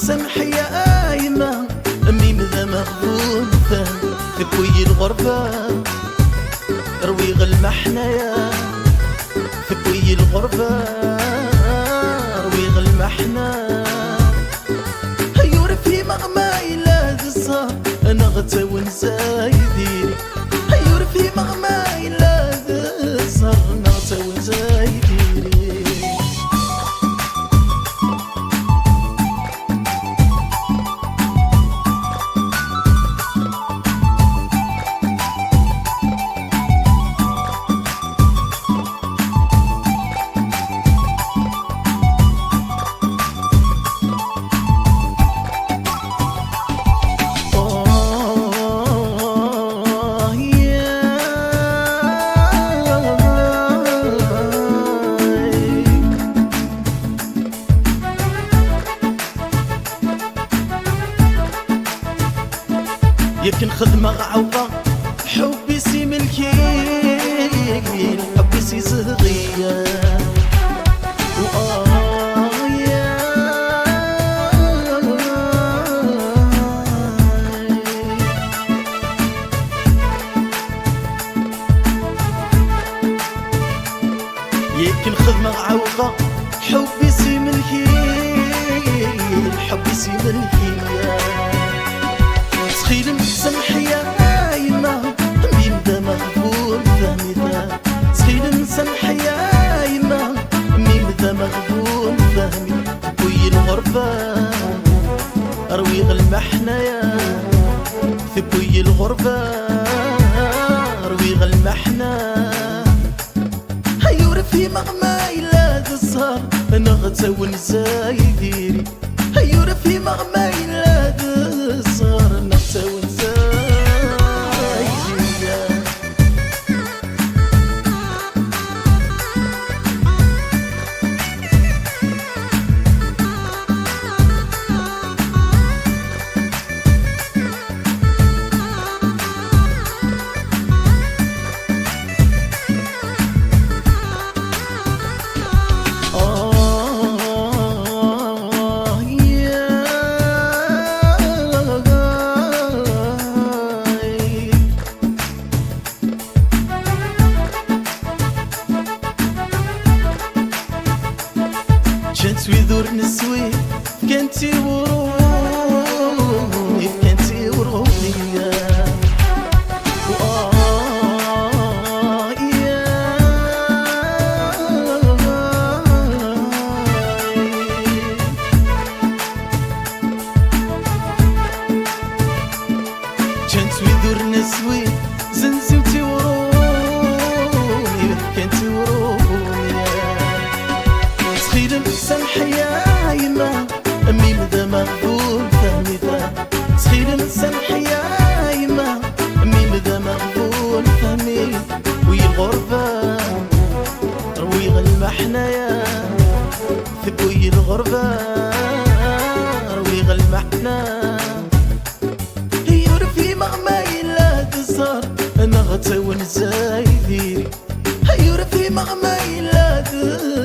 سمحي يا ايمه امي مذا مغبون ثاني ثبوي الغربه روي غالمحنه يا ثبوي الغربه روي غالمحنه هيور في مغماي لا تصار انا غتاون زايديني هيور في مغماي لا تصار انا غتاون زايديني يمكن خدمة عوضة حبي سي ملكي حبي سي زغية يمكن خدمة عوضة حبي سي ملكي حبي سي ملكي تخيل سمحي يا ايمه مين دا مغبون فهمي ذا تخيل سمحي يا ايمه مين دا مغبون فهمي ثبوي الغربه اروي غالمحنه يا ثبوي الغربه اروي غالمحنه هيور في مغماي لا تصار انا غتاون زايديري هيور في مغماي لا تصار انا غتاون زايديري جات ويذور نسوي كنتي وروحي كنتي وروحي جات ويذور نسوي زنزوتي وروحي كنتي وروحي تخيل سمحي يا ايمه امي مذا مغبون فهمي ذا تخيل سمحي يا ايمه امي مذا مغبون فهمي وي الغربه روي غالمحنه يا ثبوي الغربه روي غالمحنه هيور في مغماي لا تصار انا غتاون زايديري هيور في مغماي لا تصار